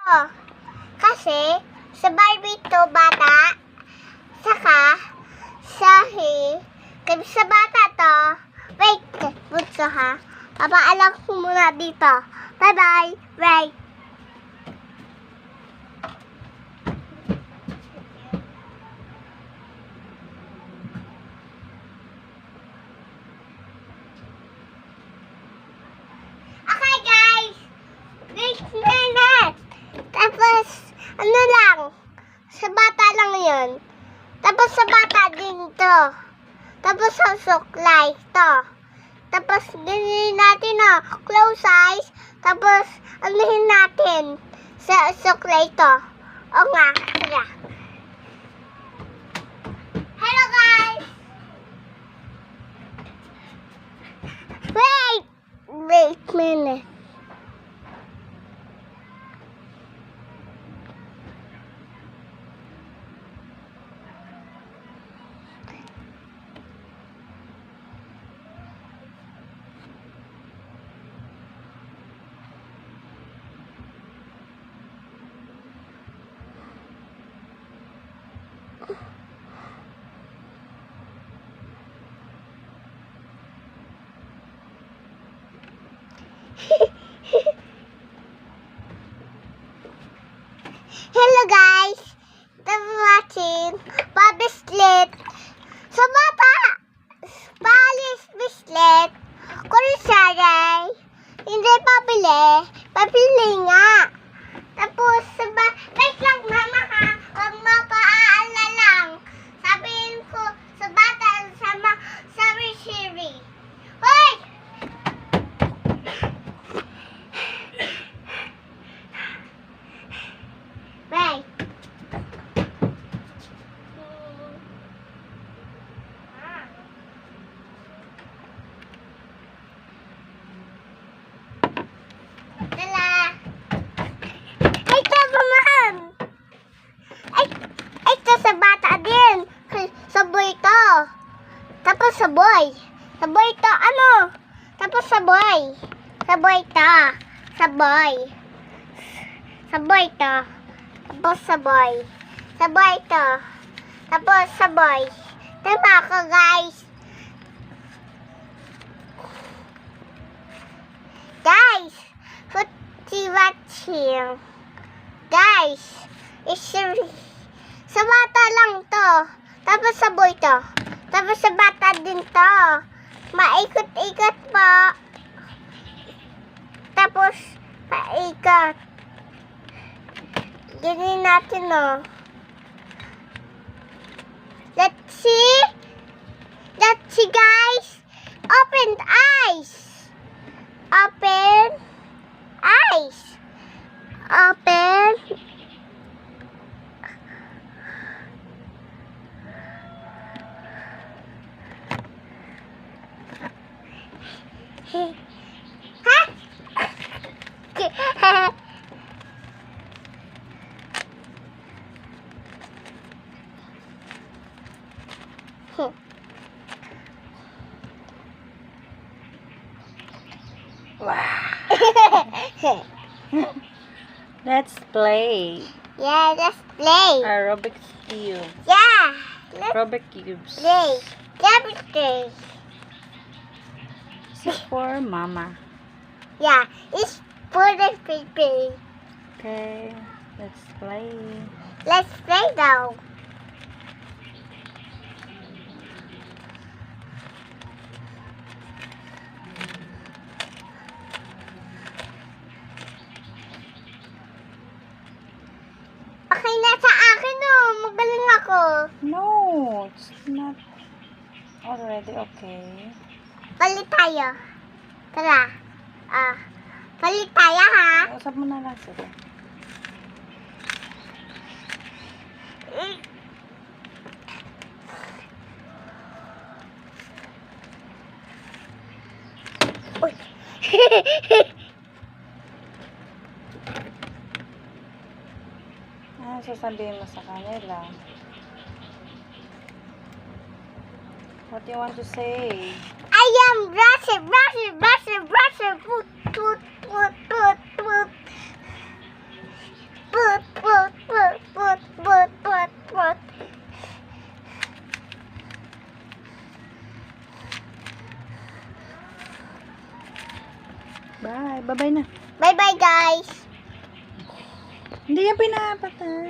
Oh, kasi sa Barbie to bata, saka kasi sa bata to, wait, bunso ha, papaalam ko muna dito. Bye-bye, wait. Okay guys, wait minute. Tapos, ano lang, sa bata lang yun. Tapos sa bata din to. Tapos sa suklay to. Tapos ganyan natin close eyes. Tapos anuhin natin sa suklay to. O nga, tara. Hello guys! Wait minute. Hello guys! Thanks for watching Pabislet. Sa bata, Palis Bislet, Kulisaray, hindi pabili nga. Tapos, wait lang mama ha, huwag mapaala lang. Sabihin ko sa bata, sa Siri. Hoy! Wait. Dala. Ay, tama man. Ay, ito sa bata din. Saboy to. Tapos saboy. Saboy to, ano? Tapos saboy. Saboy to. Saboy. Saboy to. Tapos saboy. Saboy to. Tapos saboy. Tama ko guys. Guys, watching. Guys, sa bata lang to. Tapos saboy to. Tapos sa bata din to. Maikot-ikot po. Tapos, paikot. Ganyan natin Let's see. Let's see guys. Open eyes. Open eyes. Open. Ha? Wow. Let's play. Yeah, let's play. Rubik's Cube. Yeah, let's Rubik's Cubes. play. Let's play. This is for Mama. Yeah, it's for the baby. Okay, let's play. Let's play now. Okay na sa akin magaling ako. No, it's not already okay. Palit tayo. Tara. Palit tayo ha. Usap mo na lang sila. Uy. Ano sasabihin mo sa kanila? What do you want to say? I am brusher, put. Bye. Bye-bye na. Bye-bye, guys. Hindi yan pinapatay.